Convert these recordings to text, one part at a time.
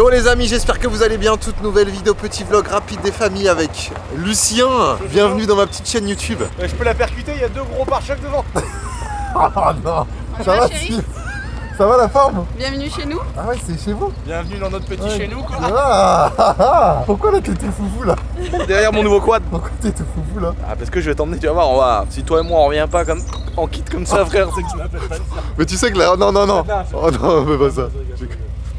Yo les amis, j'espère que vous allez bien. Toute nouvelle vidéo, petit vlog rapide des familles avec Lucien. Bienvenue dans ma petite chaîne YouTube. Je peux la percuter, il y a deux gros pare-chocs devant. Ah non, ça va chérie? Ça va la forme? Bienvenue chez nous. Ah ouais, c'est chez vous? Bienvenue dans notre petit chez nous quoi. Pourquoi là t'es tout foufou là? Derrière mon nouveau quad. Pourquoi t'es tout foufou là? Ah parce que je vais t'emmener, tu vas voir, on va. Si toi et moi on revient pas comme en kit comme ça frère, c'est que tu m'appelles pas ça. Mais tu sais que là, non. Oh non, fais pas ça.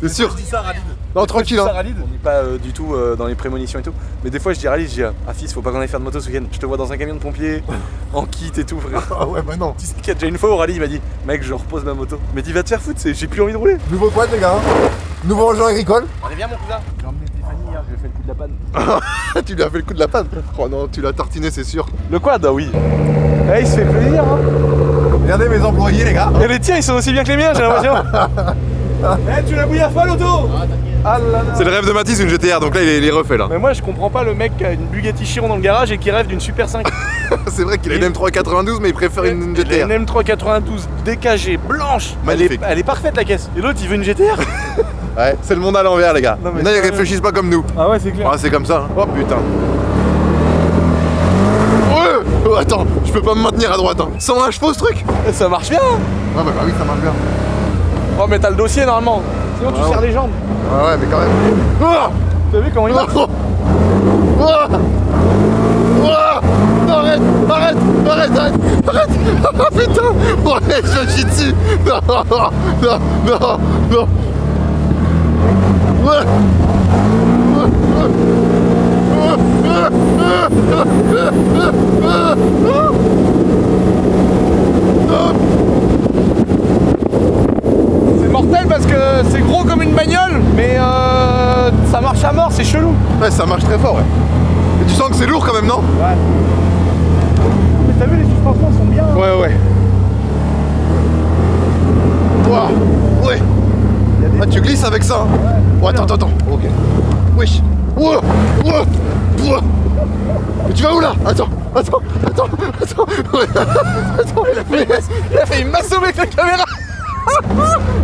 T'es sûr? Je dis ça Ralid. Non, tranquille hein. On n'est pas du tout dans les prémonitions et tout. Mais des fois je dis Ralid, je dis ah fils, faut pas qu'on aille faire de moto ce week-end. Je te vois dans un camion de pompiers, en kit et tout frère. Ah ouais, bah non. Tu sais qu'il y a déjà une fois où Ralid il m'a dit mec je repose ma moto. Il m'a dit va te faire foutre, j'ai plus envie de rouler. Nouveau quad les gars. Nouveau engin agricole. Allez viens mon cousin. J'ai emmené Stéphanie hier, je lui ai fait le coup de la panne. Tu lui as fait le coup de la panne. Oh non, tu l'as tartiné c'est sûr. Le quad ah oui. Eh il se fait plaisir hein. Regardez mes employés les gars. Et les tiens ils sont aussi bien que les miens j'ai l'impression. Eh tu l'as bouillé à folle l'auto. Ah là là. C'est le rêve de Mathis, une GTR, donc là il est refait là. Mais moi je comprends pas le mec qui a une Bugatti Chiron dans le garage et qui rêve d'une Super 5. C'est vrai qu'il a une M392 mais il préfère une Il a GTR. une M392 DKG blanche. Magnifique. Elle est parfaite la caisse. Et l'autre il veut une GTR. Ouais, c'est le monde à l'envers les gars. Non, mais Maintenant ils réfléchissent pas comme nous. Ah ouais c'est clair. Ah c'est comme ça. Oh putain. Ouais. Oh, attends, je peux pas me maintenir à droite. Hein. 120 chevaux ce truc. Ça marche bien. Ah bah oui ça marche bien. Oh mais t'as le dossier normalement. Sinon tu serres les jambes. Ouais mais quand même. Oh T'as vu comment il marche? non. Arrête. Ah putain. Ouais, je me chie dessus. Non. Ouais. C'est mortel parce que c'est gros comme une bagnole. Mais ça marche à mort, c'est chelou. Ouais ça marche très fort ouais. Et tu sens que c'est lourd quand même non? Ouais. Mais t'as vu les suspensions sont bien. Ouais. Wow. Ouais. Ah tu glisses avec ça hein. Ouais. Oh, attends. Ok. Wesh. Wow. Mais tu vas où là? Attends. Ouais. Attends. Il a failli m'assommer avec la caméra.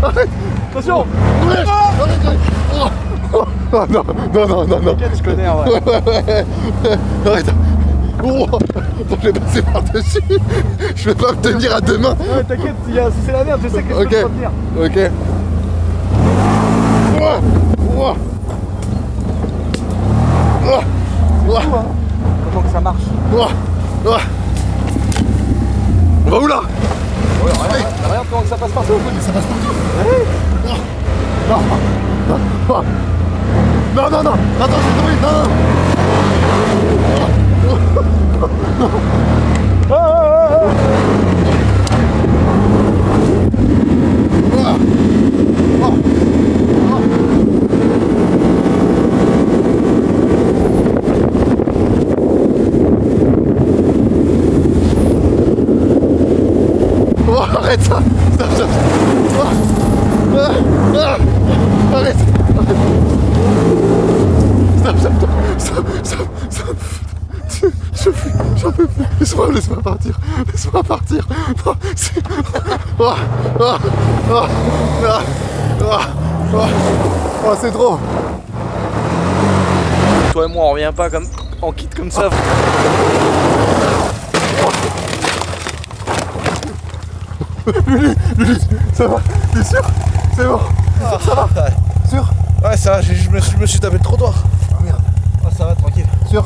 Arrête. Attention. Ouais. Arrête. Oh non. T'inquiète, je connais en vrai. Ouais. Arrête. Oh. Attends, je vais passer par-dessus. Je vais pas me tenir à deux mains. Ouais, t'inquiète, si c'est la merde, je sais que je peux te retenir. Ok. Comment que ça marche? On va où là? Ouais, regarde comment que ça passe partout. Ça passe partout. Non. Attends, j'ai tombé. Non. Oh, arrête ça. Stop. Arrête. Stop. J'en peux plus. Laisse-moi partir. Non, c'est... Oh, c'est trop. Toi et moi on revient pas comme en kit comme ça. Lulu, ça va? T'es sûr? C'est bon. Ça va? Sûr? Ouais ça va, je me suis tapé le trottoir. Oh merde. Oh ça va tranquille. Sûr?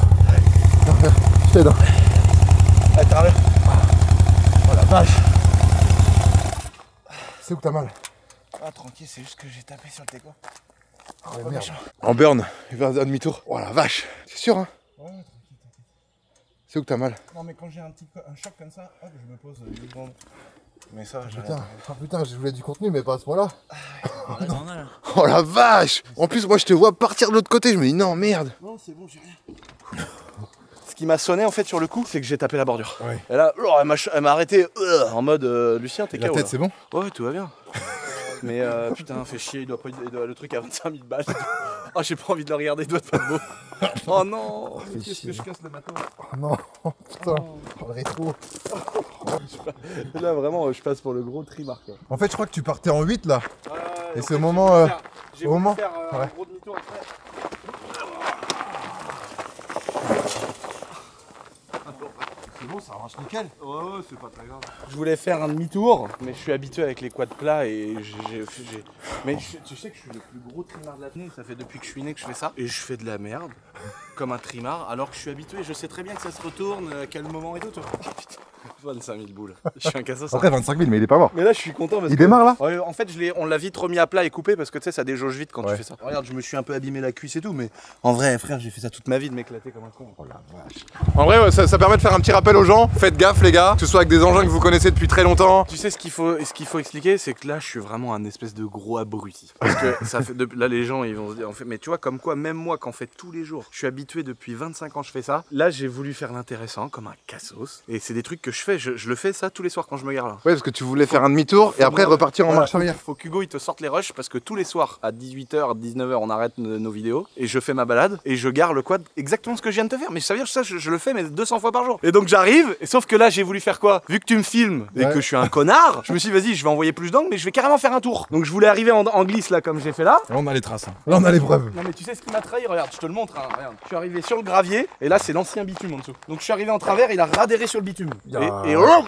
Je t'aide. Allez t'arrives. Oh la vache. C'est où que t'as mal? Ah tranquille, c'est juste que j'ai tapé sur le déco. Oh merde. En burn, il va faire demi-tour. Oh la vache. C'est sûr hein? Ouais tranquille. C'est où que t'as mal? Non mais quand j'ai un choc comme ça, hop, je me pose 2 secondes. Mais ça, Putain, je voulais du contenu, mais pas à ce point-là. Ah, normal. Oh la vache! En plus, moi je te vois partir de l'autre côté, je me dis non, merde! Non, c'est bon, j'ai rien. Ce qui m'a sonné en fait sur le coup, c'est que j'ai tapé la bordure. Ouais. Et là, elle m'a arrêté en mode Lucien, t'es KO. La tête, là. c'est bon? Ouais, tout va bien. Mais putain, fait chier, le truc à 25 000 balles. Oh, j'ai pas envie de le regarder, il doit être pas beau. Oh non, qu'est-ce que je casse le matin. Oh non, putain, oh, le rétro. Là, vraiment, je passe pour le gros trimarque. En fait, je crois que tu partais en 8 là. Et c'est au moment. J'ai voulu faire un gros demi demi-tour exprès. C'est bon, ça marche nickel. Ouais, c'est pas très grave. Je voulais faire un demi-tour, mais je suis habitué avec les quads plats et Mais tu sais que je suis le plus gros trimard de l'apnée, ça fait depuis que je suis né que je fais ça. Et je fais de la merde, comme un trimard, alors que je suis habitué, je sais très bien que ça se retourne, à quel moment et tout. Oh, putain. 25 000 boules. Je suis un cassos. Après 25 000, mais il est pas mort. Mais là, je suis content parce il démarre là. Ouais, en fait, on l'a vite remis à plat et coupé parce que tu sais, ça déjauge vite quand tu fais ça. Regarde, je me suis un peu abîmé la cuisse et tout, mais en vrai, frère, j'ai fait ça toute ma vie de m'éclater comme un con. Oh la vache. En vrai, ouais, ça permet de faire un petit rappel aux gens. Faites gaffe, les gars, que ce soit avec des engins que vous connaissez depuis très longtemps. Tu sais ce qu'il faut expliquer, c'est que là, je suis vraiment un espèce de gros abruti. Parce que ça fait là, les gens, ils vont se dire, en fait, mais tu vois, comme quoi, même moi, qu'en fait tous les jours, je suis habitué depuis 25 ans, je fais ça. Là, j'ai voulu faire l'intéressant comme un cassos. Et c'est des trucs que je fais. Je le fais ça tous les soirs quand je me gare là. Ouais, parce que tu voulais faire un demi-tour et après repartir en marche arrière. Faut qu'Hugo il te sorte les rushs parce que tous les soirs à 18h, 19h, on arrête nos vidéos et je fais ma balade et je gare le quad exactement ce que je viens de te faire. Mais ça veut dire que ça, je le fais mais 200 fois par jour. Et donc j'arrive, et sauf que là j'ai voulu faire quoi? Vu que tu me filmes et que je suis un connard, je me suis dit vas-y, je vais envoyer plus d'angles mais je vais carrément faire un tour. Donc je voulais arriver en glisse là comme j'ai fait là. Là on a les traces. Hein. Là on a les preuves. Non mais tu sais ce qui m'a trahi, regarde, je te le montre. Hein, regarde. Je suis arrivé sur le gravier et là c'est l'ancien bitume en dessous. Donc je suis arrivé en travers, il a radéré sur le bitume.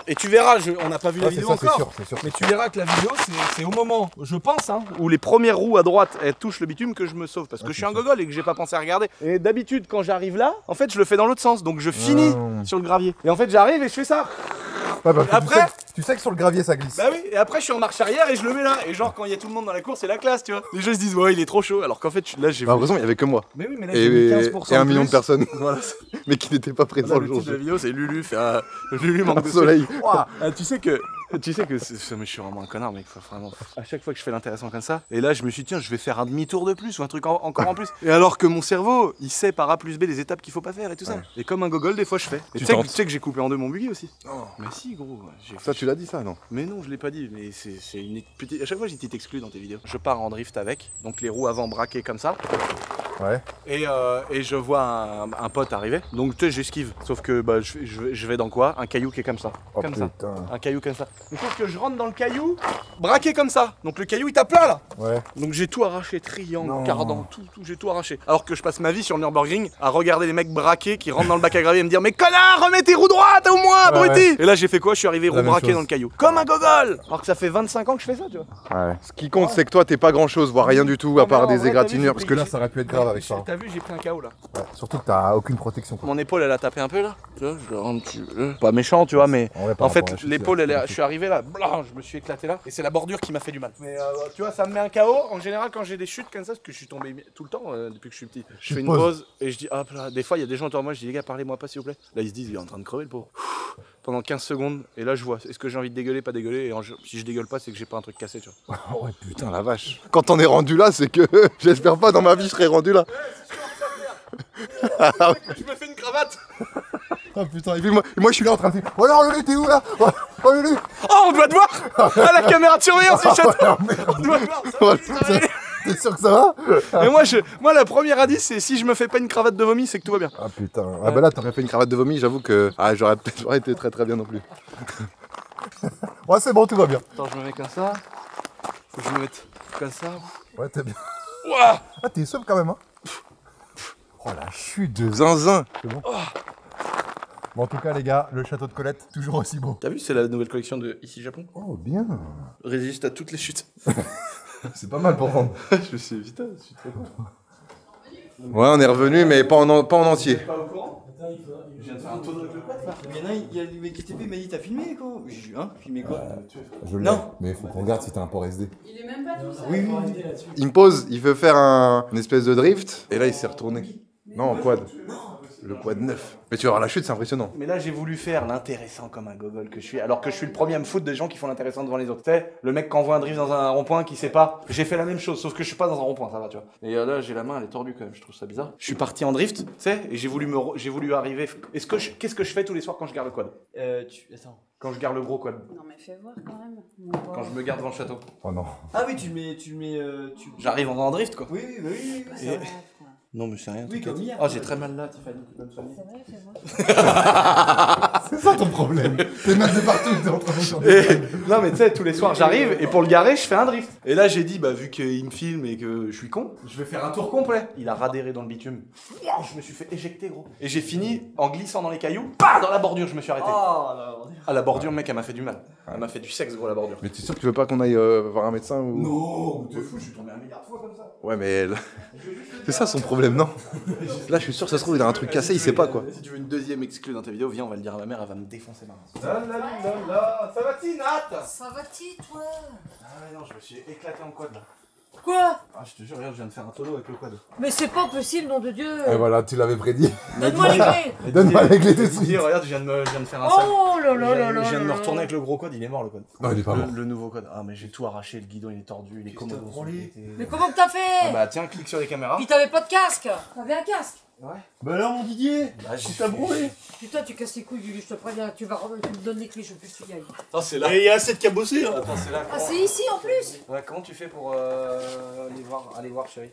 Et tu verras, on n'a pas vu la vidéo encore. Sûr. Mais tu verras que la vidéo c'est au moment, je pense, hein, où les premières roues à droite elles touchent le bitume que je me sauve parce que je suis un gogol et que j'ai pas pensé à regarder. Et d'habitude quand j'arrive là, en fait je le fais dans l'autre sens, donc je finis sur le gravier. Et en fait j'arrive et je fais ça. Ouais, bah, après, tu sais que sur le gravier ça glisse. Bah oui, et après je suis en marche arrière et je le mets là. Et genre quand il y a tout le monde dans la course, c'est la classe, tu vois. Les gens se disent ouais il est trop chaud, alors qu'en fait là j'ai. Bah, heureusement il y avait que moi. Mais oui, mais là j'ai mis 15% et 1 million de personnes. Voilà. Mais qui n'étaient pas présents le jour. Le titre de la vidéo c'est Lulu fait Lulu manque de soleil. Tu sais que mais je suis vraiment un connard mec, vraiment. À chaque fois que je fais l'intéressant comme ça, et là je me suis dit tiens je vais faire un demi-tour de plus ou un truc encore en plus. Et alors que mon cerveau il sait par A plus B les étapes qu'il faut pas faire et tout ça. Et comme un gogol des fois je fais. Et tu sais que j'ai coupé en deux mon buggy aussi. Mais si gros. Ça tu l'as dit ça non? Mais non je l'ai pas dit, mais c'est une petite. À chaque fois j'ai une petite exclue dans tes vidéos. Je pars en drift avec, donc les roues avant braquées comme ça. Ouais. Et je vois un pote arriver, donc tu sais j'esquive. Sauf que bah, je vais dans quoi? Un caillou qui est comme ça. Comme ça. Un caillou comme ça. Mais sauf que je rentre dans le caillou, braqué comme ça. Donc le caillou il tape là. Ouais. Donc j'ai tout arraché, triangle, cardan, tout, j'ai tout arraché. Alors que je passe ma vie sur le Nürburgring à regarder les mecs braqués qui rentrent dans le bac à gravier et me dire mais connard, remets tes roues droites au moins, abruti. Et là j'ai fait quoi? Je suis arrivé roue braqué dans le caillou. Comme un gogol. Alors que ça fait 25 ans que je fais ça, tu vois. Ouais. Ce qui compte c'est que toi t'es pas grand chose, voire rien du tout à part des égratignures. Parce que là ça aurait pu être grave avec ça. T'as vu, j'ai pris un KO là. Ouais, surtout que t'as aucune protection. Mon épaule elle a tapé un peu là. Tu vois, je le rends un petit peu. Pas méchant, tu vois, mais en fait l'épaule je suis arrivé là, blanc, je me suis éclaté là. Et c'est la bordure qui m'a fait du mal. Mais tu vois, ça me met un KO. En général, quand j'ai des chutes comme ça, parce que je suis tombé tout le temps depuis que je suis petit, je fais une pause et je dis hop là. Des fois, il y a des gens autour de moi, je dis les gars, parlez-moi pas s'il vous plaît. Là, ils se disent, il est en train de crever le pauvre. Pendant 15 secondes, et là, je vois, est-ce que j'ai envie de dégueuler, pas dégueuler. Et si je dégueule pas, c'est que j'ai pas un truc cassé, tu vois. Ouais, putain, la vache. Quand on est rendu là, c'est que j'espère pas dans ma vie, je serais rendu là. Je me fais une cravate. Oh putain, et puis moi je suis là en train de dire oh non Lulu t'es où là? Oh Lulu. Oh on doit te voir. Ah la caméra de surveillance du château. On doit te voir. T'es sûr que ça va? Et moi la première indice c'est si je me fais pas une cravate de vomi c'est que tout va bien. Ah putain, ah bah là t'aurais fait une cravate de vomi, j'avoue que j'aurais été très bien non plus. Ouais c'est bon, tout va bien. Attends je me mets comme ça. Faut que je me mette comme ça. Ouais t'es bien. Ouah. Ah t'es souple quand même hein. Oh la chute de zinzin. C'est bon. Bon en tout cas les gars, le château de Colette, toujours aussi beau. T'as vu c'est la nouvelle collection de Ici Japon. Oh bien. Résiste à toutes les chutes. C'est pas mal pour rendre. Je me suis dit putain, je suis très con. Ouais on est revenu mais pas en entier. Pas au courant. Je viens de faire un tour avec le quad là. Il y a le mec qui il m'a dit t'as filmé quoi? J'ai dit hein, filmé quoi? Je l'ai, mais il faut qu'on regarde si t'as un port SD. Il est même pas tout ça. Oui. Il me pose, il veut faire une espèce de drift, et là il s'est retourné. Non, en quad. Le quad 9. Mais tu vas voir la chute, c'est impressionnant. Mais là j'ai voulu faire l'intéressant comme un gogol que je suis, alors que je suis le premier à me foutre des gens qui font l'intéressant devant les autres. Tu sais, le mec qui envoie un drift dans un rond-point qui sait pas, j'ai fait la même chose, sauf que je suis pas dans un rond-point, ça va, tu vois. Et là j'ai la main, elle est tordue quand même, je trouve ça bizarre. Je suis parti en drift, tu sais, et j'ai voulu arriver. Qu'est-ce que je fais tous les soirs quand je garde le quad? Attends. Quand je garde le gros quad. Non mais fais voir quand même. Quand je me garde devant le château. Oh non. Ah oui tu le mets J'arrive en drift quoi. Oui. Ça va, frère. Non, mais c'est rien. Oui, comme hier. Oh, j'ai très mal là, Tiffany. Tu peux me soigner? C'est vrai, fais-moi. C'est ça ton problème. T'es mal de partout, t'es en train de chanter. Non, mais tu sais, tous les soirs j'arrive et pour le garer, je fais un drift. Et là, j'ai dit, bah, vu qu'il me filme et que je suis con, je vais faire un tour complet. Il a radéré dans le bitume. Je me suis fait éjecter, gros. Et j'ai fini en glissant dans les cailloux. Bah, dans la bordure, je me suis arrêté. Oh là. Ah, la bordure, mec, elle m'a fait du mal. Elle m'a fait du sexe, gros, la bordure. Mais t'es sûr que tu veux pas qu'on aille voir un médecin ou... Non, t'es fou, je suis tombé 1 milliard de fois comme ça. Ouais, mais là... c'est ça son problème, non? Là, je suis sûr que ça se trouve, il a un truc cassé, il sait pas quoi. Si tu veux une deuxième exclue dans ta vidéo, viens, on va le dire à ma mère, elle va me défoncer ma race. Ça va-t-il, Nat? Ça va-t-il, toi? Ah ouais, non, je me suis éclaté en quad là. Quoi? Ah, je te jure, regarde, je viens de faire un tonneau avec le quad. Mais c'est pas possible, nom de Dieu! Et voilà, tu l'avais prédit. Donne-moi les clés! Donne-moi les clés tout de suite. Dis, regarde, je viens de faire un sale. Oh là là là là! Je viens de me là retourner là. avec le gros quad, il est mort le quad. Non, il est pas mort. Le nouveau quad. Ah, mais j'ai tout arraché, le guidon il est tordu, les commandos sont pétés. Mais comment que t'as fait? Ah bah tiens, clique sur les caméras. Puis t'avais pas de casque! T'avais un casque! Ouais. Bah alors, mon Didier, Bah, j'ai t'as brûlé. Putain, tu casses les couilles, Lulu, je te préviens, tu me donnes les clés, je veux plus que tu y ailles. Attends, c'est là. Et il y a assez de cabossés, hein. Attends, c'est là. Ah, c'est ici en plus! Ouais, comment tu fais pour aller voir, chérie?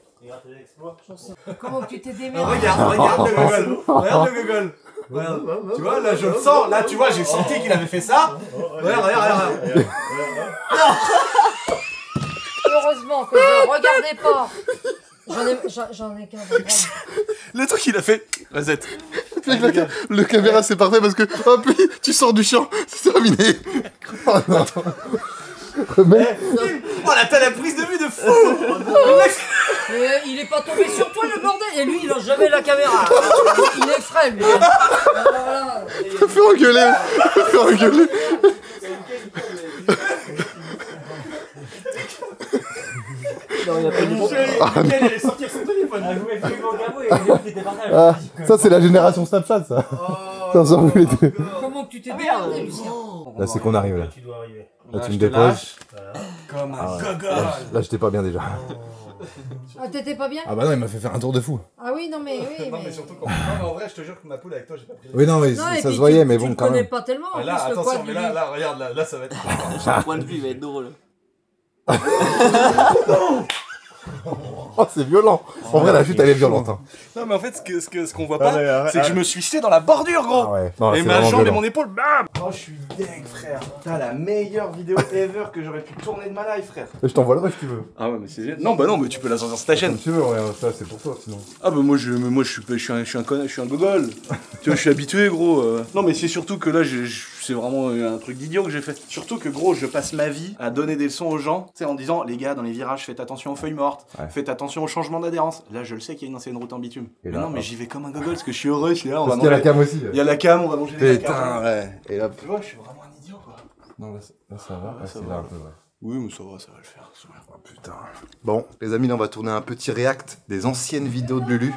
Comment que tu t'es démerdé? Regarde le Google. Regarde le Google. Regarde. Tu vois, là je le sens. Là, tu vois, j'ai senti qu'il avait fait ça. Regarde. Heureusement que je regardais pas! J'en ai qu'un de prendre. Le truc qu'il a fait. Reset. Le caméra c'est parfait parce que hop, tu sors du champ, c'est terminé. Oh non. Mais... Oh là, t'as la prise de vue de fou. Le mec. Mais il est pas tombé sur toi le bordel! Et lui il lance jamais la caméra! Il est frais lui! Voilà. Fais engueuler. Fais engueuler. Elle est sortie avec son téléphone. Ah, ça c'est la génération Snapchat ça. Ça s'en fout les deux. Comment que tu t'es démerdé, Lucien? Là c'est qu'on arrive là. Tu dois arriver. Là tu me déposes. Comme un gogol. Là j'étais pas bien déjà. Ah, t'étais pas bien? Ah bah non, il m'a fait faire un tour de fou. Ah oui, non mais oui, Non, mais... mais surtout quand. Non, mais en vrai, je te jure que ma poule avec toi, j'ai pas pris. Oui non, mais Non, et ça puis se voyait, mais tu bon le quand connais même. pas tellement, en Là, plus, le attention, quad, mais Lulu. là, regarde, là, ça va être. Le point de vue, il va être drôle. Oh c'est violent. En vrai la chute elle est violente. Hein. Non, mais en fait, ce qu'on voit pas, c'est que je me suis jeté dans la bordure, gros. Ah ouais. Non, Et c'est ma vraiment jambe et violent. mon épaule, bam! Oh, je suis dingue, frère. T'as la meilleure vidéo ever que j'aurais pu tourner de ma life, frère. Je t'envoie le ref si tu veux. Ah ouais, mais c'est génial. Non, bah non, mais tu peux la sortir sur ta chaîne. Si tu veux, regarde, ça c'est pour toi sinon. Ah bah moi je suis un connard, je suis un gogol. Tu vois, je suis habitué, gros. Non, mais c'est surtout que là, c'est vraiment un truc d'idiot que j'ai fait. Surtout que, gros, je passe ma vie à donner des leçons aux gens, tu sais, en disant, les gars, dans les virages, faites attention aux feuilles mortes, Ouais. faites attention au changement d'adhérence. Là, je le sais qu'il y a une ancienne route en bitume. Et Mais là, non, mais hop. j'y vais comme un gogol parce que je suis heureux, je suis là, on va Parce qu'il y a la manger. cam aussi. Il y a la cam, on va manger des Putain, ouais. Et là, Tu vois, je suis vraiment un idiot, quoi. non, là ça va. Ouais, ça c'est va. là un peu, ouais. Oui, mais ça va le faire. Oh putain. Bon, les amis, là on va tourner un petit react des anciennes vidéos de Lulu.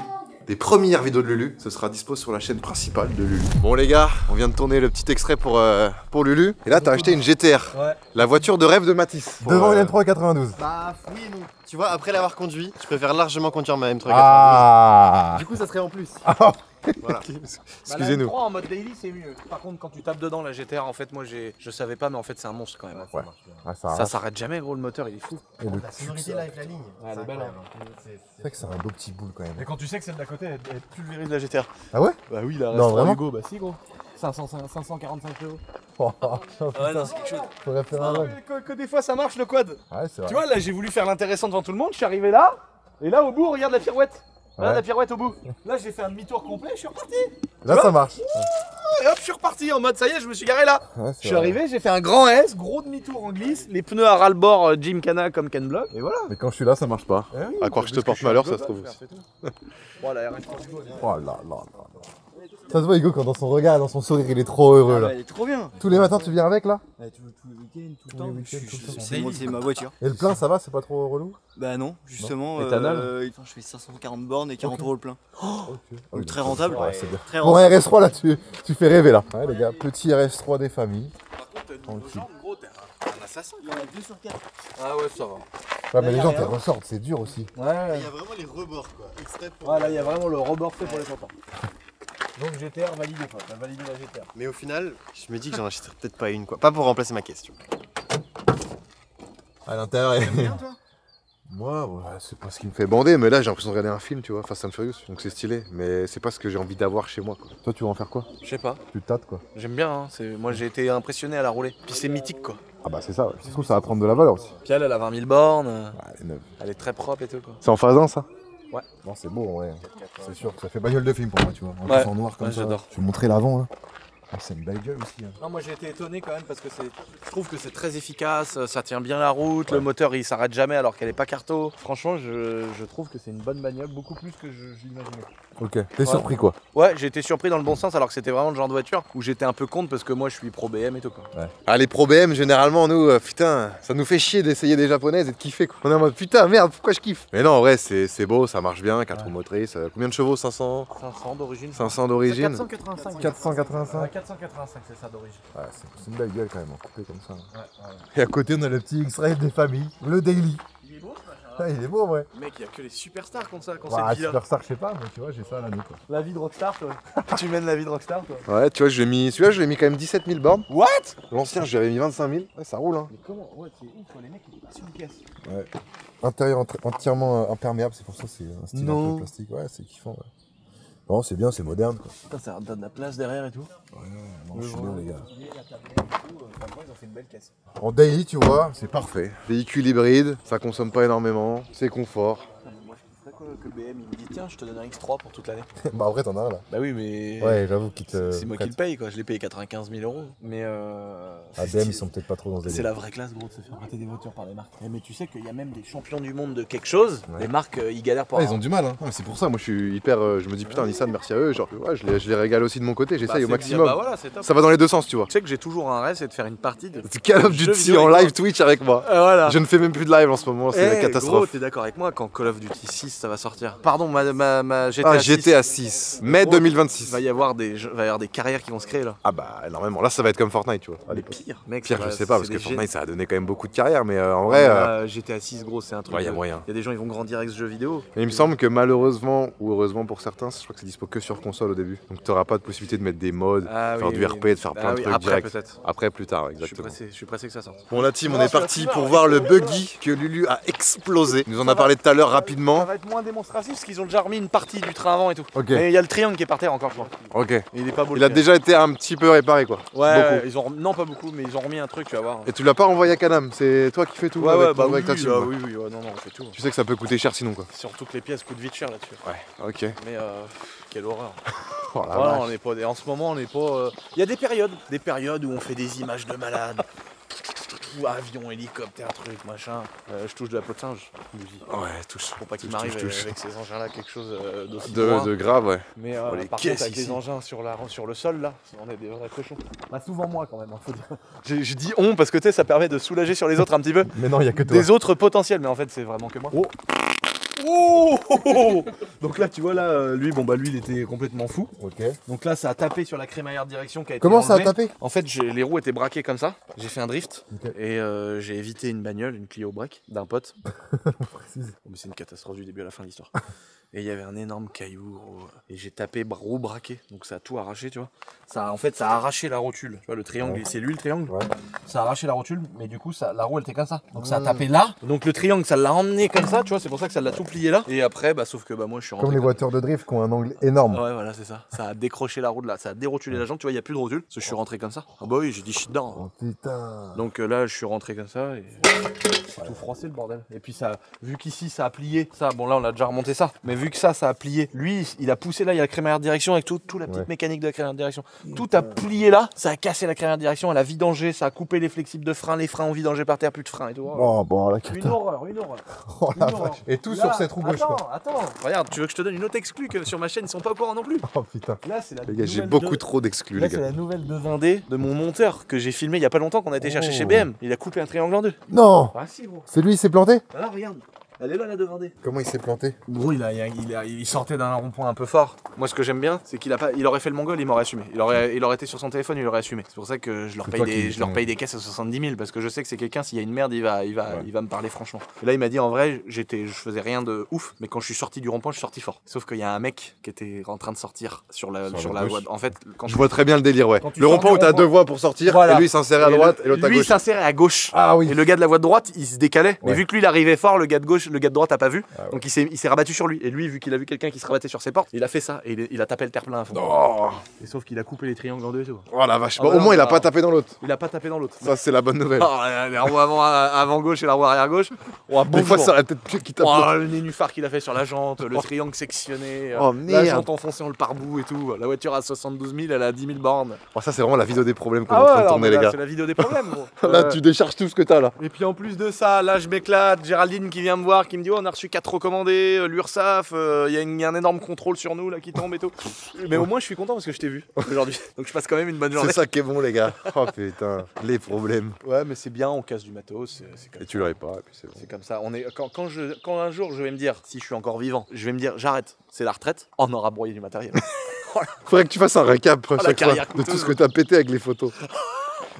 Des premières vidéos de Lulu. Ce sera dispo sur la chaîne principale de Lulu. Bon les gars, on vient de tourner le petit extrait pour Lulu. Et là t'as acheté une GTR. Ouais. La voiture de rêve de Matisse. Devant une M392. Bah oui et non. Tu vois, après l'avoir conduit, je préfère largement conduire ma M392. Ah. Du coup, ça serait en plus. Voilà. Bah, Excusez-nous. la M3 en mode daily, c'est mieux. Par contre, quand tu tapes dedans, la GTR, en fait, moi, je savais pas, mais en fait, c'est un monstre quand même. Ouais. Ah, ça Ça arrache. s'arrête jamais, gros, le moteur, il est fou. Et le La sonorité là avec la ligne. Ouais, elle est belle, hein. C'est vrai que c'est un beau petit boule quand même. Mais quand tu sais que celle d'à côté, elle pulvérise la GTR. Ah ouais? Bah oui, la Non, reste vraiment Hugo, bah si, gros. 545 euros. Oh, Ouais, non, c'est quelque chose. faudrait faire un run. Que des fois, ça marche le quad. Ouais, c'est vrai. Tu vois, là, j'ai voulu faire l'intéressant devant tout le monde, je suis arrivé là, et là, au bout, regarde la pirouette. Regarde Ouais. la pirouette au bout. Là, j'ai fait un demi-tour complet, je suis reparti. Là ça marche. Et hop, je suis reparti en mode, ça y est, je me suis garé là. Ouais, Je suis arrivé, j'ai fait un grand S, gros demi-tour en glisse, les pneus à ras-le-bord Gymkhana comme Ken Block, et voilà. Mais quand je suis là, ça marche pas. À croire que je te porte malheur, ça se trouve aussi. Voilà, RS3 Hugo. Oh là là là. Ça se voit Hugo quand dans son regard, dans son sourire, il est trop heureux là. Elle est trop bien. Tous les matins tu viens avec là? Tous les week-ends, tout le Tous temps. les week-ends, tout le temps. C'est ma voiture. Et le plein ça va, c'est pas trop relou? Bah non, justement. Éthanol Je fais 540 bornes et 40 euros le plein. Ok. Très rentable. Ouais, c'est bien. Très Pour un rentable. RS3 là, tu fais rêver là. Ouais les gars, petit RS3 des familles. Par contre, t'as Tranquille. gros, t'es un assassin. Il y en a 2 sur 4. Ah ouais, ça va. Ouais mais les gens qui ressortent, c'est dur aussi. Il y a vraiment les rebords quoi. Extrait pour. Ouais, là, il y a vraiment le rebord fait pour les copains. Donc GTR validé, quoi. T'as validé la GTR. Mais au final, je me dis que j'en achèterai peut-être pas une quoi. Pas pour remplacer ma caisse. Tu vois. À l'intérieur, Bien toi. Moi, ouais, c'est pas ce qui me fait bander, mais là j'ai l'impression de regarder un film, tu vois, Fast and Furious, donc c'est stylé, mais c'est pas ce que j'ai envie d'avoir chez moi, quoi. Toi, tu vas en faire quoi? Je sais pas. Tu te tâtes, quoi. J'aime bien, hein. Moi j'ai été impressionné à la rouler. Puis c'est mythique quoi. Ah bah c'est ça, ouais. Je trouve que ça va prendre de la valeur aussi. Puis elle a 20 000 bornes. Ouais, elle est neuve. Elle est très propre et tout quoi. C'est en phase 1, ça? Ouais. Non, c'est beau, ouais. C'est sûr, ça fait bagnole de film pour moi, tu vois. En Ouais. plus en noir comme Ouais, ça. j'adore. Je vais montrer l'avant, là. Ah, c'est une belle gueule aussi. Hein. Non, moi j'ai été étonné quand même parce que je trouve que c'est très efficace, ça tient bien la route, le moteur il s'arrête jamais alors qu'elle est pas carto. Franchement, je trouve que c'est une bonne bagnole, beaucoup plus que je l'imaginais. Ok. T'es surpris, quoi? Ouais, j'ai été surpris dans le bon sens alors que c'était vraiment le genre de voiture où j'étais un peu contre parce que moi je suis pro BM et tout quoi. Ouais. Ah, les pro BM, généralement, nous, putain, ça nous fait chier d'essayer des japonaises et de kiffer, quoi. On est en mode putain, merde, pourquoi je kiffe? Mais non, en vrai, c'est beau, ça marche bien, 4 roues motrices. Combien de chevaux? 500? 500 d'origine. 500 d'origine. 485. 485. 485 c'est ça d'origine. Ouais, c'est une belle gueule quand même, en coupé comme ça. Ouais, ouais. Et à côté, on a le petit X-Ray des familles, le Daily. Il est beau ce machin. Ah, il est beau, ouais. Mec, il y a que les superstars qui ont ça, Ouais, cette vie là. Superstar, je sais pas, mais tu vois, j'ai ça à l'année, quoi. La vie de rockstar toi. Tu mènes la vie de rockstar toi. Ouais, tu vois, celui-là, je l'ai mis quand même 17 000 bornes. What? L'ancien, j'avais mis 25 000. Ouais, ça roule, hein. Mais comment? Ouais, c'est ouf, les mecs ils passent une pièce. Ouais. Intérieur entièrement imperméable, c'est pour ça que c'est un style un Non. peu plastique. Ouais, c'est kiffant, ouais. Non, c'est bien, c'est moderne, quoi. Putain, ça donne de la place derrière et tout. Ouais, non, je suis bien, les gars. Ils ont fait une belle caisse. En daily, tu vois, c'est parfait. Véhicule hybride, ça consomme pas énormément, c'est confort. Moi je kifferais que BM il me dit tiens je te donne un X3 pour toute l'année. Bah, en vrai, t'en as un là. Bah oui mais Ouais, j'avoue qu'il te. c'est moi qui le paye quoi, je l'ai payé 95 000 €. Mais ADM, ils sont peut-être pas trop dans ce c'est délire. la vraie classe gros de se faire rater des voitures par les marques. Mais tu sais qu'il y a même des champions du monde de quelque chose, Ouais. les marques ils galèrent pour Ouais, ils ont du mal, hein. Ouais, c'est pour ça, moi je suis hyper. Je me dis putain, Nissan, merci à eux. Genre, ouais, je les régale aussi de mon côté, j'essaye au maximum. Bah voilà, c'est top. Ça va dans les deux sens, tu vois. Tu sais que j'ai toujours un rêve, c'est de faire une partie de C'est Call of jeux Duty vidéo en avec live Twitch avec moi. voilà. Je ne fais même plus de live en ce moment, c'est la Gros, catastrophe. t'es d'accord avec moi quand Call of Duty 6 ça va sortir? Pardon, ma GTA Ah, 6. GTA 6, mai Gros, 2026. Il va y avoir des carrières qui vont se créer là. Ah bah énormément, là ça va être comme Fortnite, tu vois. Mais pire, mec. Pire, ça je va- sais pas, parce c'est que des Fortnite ça a donné quand même beaucoup de carrières, mais en vrai, GTA 6 gros c'est un truc. ouais, y a de- moyen. Il y a des gens ils vont grandir avec ce jeu vidéo. Mais il me semble que malheureusement, ou heureusement pour certains, je crois que c'est dispo que sur console au début. Donc t'auras pas de possibilité de mettre des mods, faire du RP, de faire plein de trucs après direct. peut-être. Après, plus tard, Je suis exactement. pressé que ça sorte. Bon la team, on est parti pour voir le buggy que Lulu a explosé. Il nous en a parlé tout à l'heure Ça rapidement. va être moins démonstratif parce qu'ils ont déjà remis une partie du train avant et tout. Ok. Mais il y a le triangle qui est par terre encore je crois. Ok. Et il est pas beau. Il a déjà été un petit peu réparé quoi. Ouais, Beaucoup. ils ont non pas beaucoup mais ils ont remis un truc tu vas voir. Et tu l'as pas envoyé à Canam, c'est toi qui fais tout Ouais avec, ouais bah oui avec ta oui, team. bah quoi. oui ouais, non on fait tout. Tu sais que ça peut coûter cher sinon quoi. Surtout que les pièces coûtent vite cher là-dessus. Ouais, ok. Mais quelle horreur. Oh la Voilà, vache. on est pas en ce moment on n'est pas. Il y a des périodes où on fait des images de malades. Ou avion, hélicoptère, truc, machin. Je touche de la peau de singe. Nous dit. Ouais, touche. Pour pas qu'il Touche, m'arrive touche. avec ces engins-là quelque chose d'aussi loin. De grave, ouais. Mais Oh, les par caisses contre avec ici. les engins sur le sol là, on est des vrais cochons. Bah souvent moi quand même, hein, faut dire. Je dis on parce que tu sais ça permet de soulager sur les autres un petit peu. Mais non, il y a que toi. Des autres potentiels, mais en fait c'est vraiment que moi. Oh. Oh donc là tu vois là lui lui il était complètement fou. Ok. Donc là ça a tapé sur la crémaillère direction qui a été Comment ça a enlevée. tapé? En fait les roues étaient braquées comme ça, j'ai fait un drift Ok. et j'ai évité une bagnole, une Clio break d'un pote. Précise. Oh, mais c'est une catastrophe du début à la fin de l'histoire. Et il y avait un énorme caillou gros, et j'ai tapé roue braquée, donc ça a tout arraché tu vois. Ça a arraché la rotule, tu vois le triangle, Ouais. c'est lui le triangle. Ouais. Ça a arraché la rotule, mais du coup la roue elle était comme ça. Donc ça a tapé là, donc le triangle ça l'a emmené comme ça, tu vois, c'est pour ça que ça l'a tout plié là. Et après sauf que moi je suis rentré. Comme les voitures de drift qui ont un angle énorme. Ouais voilà c'est ça, ça a décroché la roue de là, ça a dérotulé la jambe, tu vois il n'y a plus de rotule, parce que je suis rentré comme ça. Ah bah oui j'ai dit je suis dedans. Oh putain. Donc là je suis rentré comme ça et c'est tout froissé le bordel. Et puis ça, vu qu'ici ça a plié, ça bon là on a déjà remonté ça, mais vu que ça a plié, lui il a poussé là, il y a la crémaillère de direction avec toute la petite Ouais. mécanique de la crémaillère de direction. Tout a plié là, ça a cassé la crémaillère de direction, elle a vidangé, ça a coupé les flexibles de frein, les freins ont vidangé par terre, plus de frein et tout. Oh bon, la Une cata. horreur, une horreur. Oh la Une horreur. vache. Et tout Là, sur cette roue gauche quoi. Attends. Regarde, tu veux que je te donne une autre exclue que sur ma chaîne, ils sont pas au courant non plus. Oh putain. Là c'est la Les gars, j'ai nouvelle beaucoup de- trop d'exclus Là les c'est gars. la nouvelle 220D de mon monteur que j'ai filmé il y a pas longtemps qu'on a été chercher Oh. chez BM. Il a coupé un triangle en deux. Non. Ah si gros. C'est lui, il s'est planté? Ah regarde, elle est là la 220D. Comment il s'est planté? Gros il sortait d'un rond-point un peu fort. Moi ce que j'aime bien c'est il aurait fait le mongol, il m'aurait assumé. Il aurait été sur son téléphone, il aurait assumé. C'est pour ça que je leur C'est paye toi qui- je leur paye des caisses à 70 000 parce que je sais que c'est quelqu'un, s'il y a une merde il va me parler franchement. Et là il m'a dit en vrai je faisais rien de ouf, mais quand je suis sorti du rond-point je suis sorti fort. Sauf qu'il y a un mec qui était en train de sortir sur la gauche. voie. En fait quand Je vois très bien le délire, ouais. Quand tu Le sors rond-point du où t'as rond-point. deux voies pour sortir, Voilà. et lui il s'insérait à droite et l'autre à lui il gauche. s'insérait à gauche. Ah oui. Et le gars de la voie de droite, il se décalait. Mais Ouais. vu que lui, il arrivait fort, le gars de gauche, le gars de droite a pas vu, donc il s'est rabattu sur lui. Et lui, vu qu'il a vu quelqu'un qui se rabattait sur ses portes, il a fait ça et il a tapé le terre-plein à fond. Oh, Et sauf qu'il a coupé les triangles en deux et tout. oh la vache. Ah Bon, ouais, au moins, il a bah, pas tapé dans l'autre. Il a pas tapé dans l'autre. Ça, c'est la bonne nouvelle. Oh, les roues avant gauche et la roue arrière gauche. Oh, Des fois, ça aurait peut-être pu qu'il tape. Oh, le nénuphar qu'il a fait sur la jante, le triangle sectionné, Oh, la merde. jante enfonçée dans le pare-bout et tout. La voiture à 72 000, elle a 10 000 bornes. Oh, ça, c'est vraiment la vidéo des problèmes qu'on est en train de tourner, les gars. C'est la vidéo des problèmes, gros. Là, Ouais. tu décharges tout ce que t'as là. Et puis en plus de ça, là je m'éclate, Géraldine qui vient me voir, qui me dit oh, on a reçu 4 recommandés, l'URSSAF, il y a un énorme contrôle sur nous là qui tombe et tout. Mais au moins je suis content parce que je t'ai vu aujourd'hui. Donc je passe quand même une bonne journée. C'est ça qui est bon, les gars. Oh putain, les problèmes. Ouais mais c'est bien, on casse du matos, c'est comme Et ça. tu le répares, et puis c'est bon. C'est comme ça. On est, quand un jour je vais me dire, si je suis encore vivant, je vais me dire j'arrête, c'est la retraite, on aura broyé du matériel. Faudrait que tu fasses un récap la chaque fois carrière de tout coûteuse. ce que t'as pété avec les photos.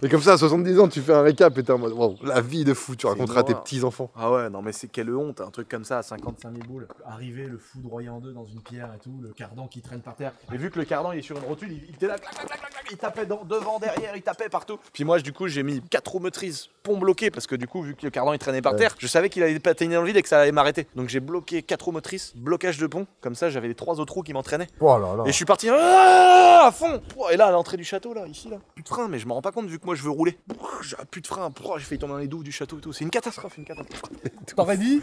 Et comme ça, à 70 ans, tu fais un récap et t'es en mode wow, la vie de fou, tu raconteras à tes horreur. petits-enfants. Ah ouais, non mais c'est quelle honte, un truc comme ça à 55 000 boules. Arriver, le foudroyer en deux dans une pierre et tout, le cardan qui traîne par terre. Et vu que le cardan il est sur une rotule, il était là, clac, clac, clac, clac, clac, il tapait devant, derrière, il tapait partout. Puis moi, du coup, j'ai mis 4 roues motrices, pont bloqué, parce que du coup, vu que le cardan il traînait par terre, je savais qu'il allait patiner dans le vide et que ça allait m'arrêter. Donc j'ai bloqué 4 roues motrices, blocage de pont, comme ça j'avais les 3 autres roues qui m'entraînaient. Oh là là. Et je suis parti à fond. Et là, à l'entrée du château, là, ici, là, plus de frein, mais je me rends pas compte vu que moi je veux rouler. J'ai plus de frein, j'ai failli tomber dans les douves du château et tout. C'est une catastrophe, une catastrophe. T'aurais dit.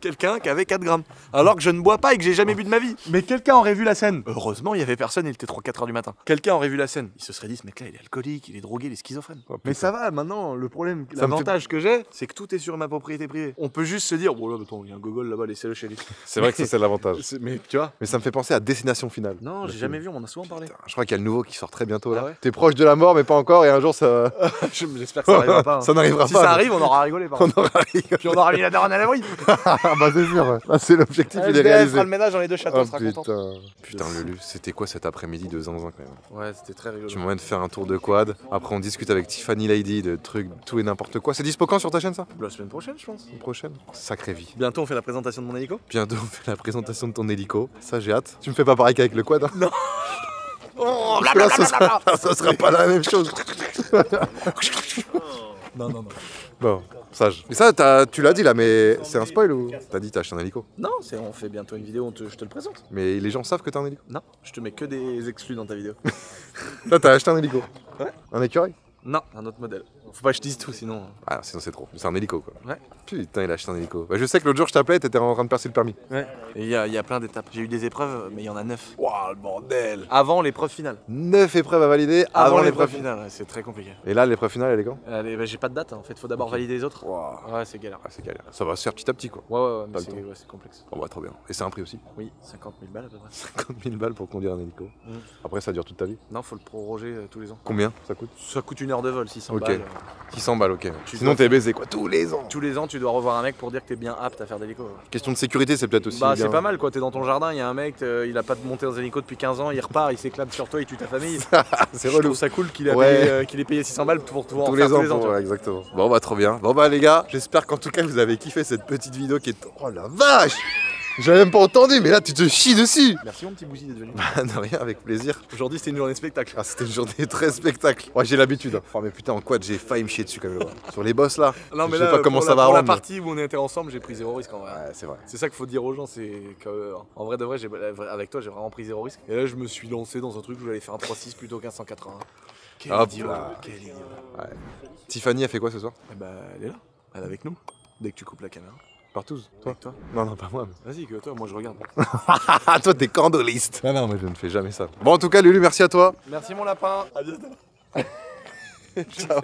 Quelqu'un qui avait 4 grammes. Alors que je ne bois pas et que j'ai jamais bu de ma vie. Mais quelqu'un aurait vu la scène. Heureusement, il y avait personne, il était 3-4 heures du matin. Quelqu'un aurait vu la scène. Il se serait dit, ce mec-là, il est alcoolique, il est drogué, il est schizophrène. Oh, mais putain. ça va, maintenant, le problème, Ça me l'avantage que j'ai, c'est que tout est sur ma propriété privée. On peut juste se dire, bon là, attends, il y a un gogol là-bas, laissez-le chez lui. C'est vrai que ça, c'est l'avantage. Mais tu vois. Mais ça me fait penser à Destination Finale. Non, Le j'ai film. jamais vu, on en a souvent parlé. Je crois qu'il y a le nouveau qui sort très bientôt là. Ah ouais T'es proche de la mort, mais pas encore, et un jour ça. J'espère que ça arrivera pas. hein. Ça n'arrivera Si pas. ça arrive, on aura rigolé. Par On contre. aura rigolé. Puis on aura mis la daronne à l'abri. Ah bah c'est sûr, ouais. Là, c'est l'objectif, il est SDF réalisé. fera le ménage dans les deux châteaux, Oh on sera content. putain. Putain, Lulu, c'était quoi cet après-midi de zinzin quand même? Ouais, c'était très rigolo. Tu m'emmènes faire un tour de quad. Après, on discute avec Tiffany Lady de trucs, tout et n'importe quoi. C'est dispo quand sur ta chaîne ça? La semaine prochaine, je pense. La prochaine? Sacrée vie. Bientôt, on fait la présentation de mon hélico. Bientôt, on fait la présentation de ton hélico. Ça, j'ai hâte. Tu me fais pas pareil qu'avec le quad, hein? Non. Oh, Parce que là, ça sera pas la même chose. Non. Bon, sage. Mais ça, tu l'as dit là, mais c'est un spoil ou? T'as dit t'as acheté un hélico. Non, on fait bientôt une vidéo, je te le présente. Mais les gens savent que t'as un hélico. Non, je te mets que des exclus dans ta vidéo. Là, t'as acheté un hélico. Ouais. Un écureuil. Non, un autre modèle. Faut pas que je dise tout, sinon. Ah, sinon c'est trop. C'est un hélico quoi. Ouais. Putain, il a acheté un hélico. Bah, je sais que l'autre jour je t'appelais, t'étais en train de passer le permis. Ouais. Et il y a plein d'étapes. J'ai eu des épreuves, mais il y en a 9. Waouh, le bordel. Avant l'épreuve finale. 9 épreuves à valider avant l'épreuve finale. finale, ouais, c'est très compliqué. Et là, l'épreuve finale, elle est quand? Allez, bah, j'ai pas de date, hein. En fait, faut d'abord valider les autres. Waouh. Ouais, c'est galère. Ah, c'est galère. Ça va se faire petit à petit quoi. Ouais, mais Pas le c'est temps. ouais, c'est complexe. Bon, bah, trop bien. Et c'est un prix aussi. Oui, 50 000 balles à peu près. 50 000 balles pour conduire un hélico. Mm. Après, ça dure toute ta vie. Non, faut le proroger tous les ans. Combien ça coûte? Ça coûte 1 heure de vol, 600 Ok. balles. 600 balles, ok. Tu Sinon, dois t'es baisé quoi. Tous les ans. Tous les ans, tu dois revoir un mec pour dire que t'es bien apte à faire d'hélico. Question de sécurité, c'est peut-être aussi. Bah, bien. c'est pas mal quoi, t'es dans ton jardin, il y a un mec, il a pas monté dans un hélico depuis 15 ans, il repart, il s'éclate sur toi, il tue ta famille. C'est Je relou. trouve ça cool qu'il Ouais. ait payé 600 balles pour pouvoir en Tous faire les ans, tu vois. ouais, exactement. Bon bah trop bien. Bon bah les gars, j'espère qu'en tout cas vous avez kiffé cette petite vidéo qui est... Oh la vache! J'avais même pas entendu, mais là tu te chies dessus! Merci mon petit Bouzy d'être venu. Bah de rien, avec plaisir. Aujourd'hui c'était une journée spectacle. Ah c'était une journée très spectacle. Ouais j'ai l'habitude. Hein. Oh mais putain en quad j'ai failli me chier dessus quand même. Sur les boss là. Non mais je sais là, pas comment pour ça va pour la rendre. partie où on était ensemble, j'ai pris 0 risque en vrai. Ouais c'est vrai. C'est ça qu'il faut dire aux gens, c'est que en vrai de vrai, avec toi j'ai vraiment pris 0 risque. Et là je me suis lancé dans un truc où j'allais faire un 3-6 plutôt qu'un 180. Quel Hop idiot, là. quel idiot. Tiffany a fait quoi ce soir? Eh bah elle est là, elle est avec nous. Dès que tu coupes la caméra. Partouze. Toi? Avec toi. Non non pas moi. Vas-y que toi, moi je regarde. Ah toi t'es candoliste. Non non mais je ne fais jamais ça. Bon en tout cas Lulu merci à toi. Merci mon lapin. À bientôt. Ciao.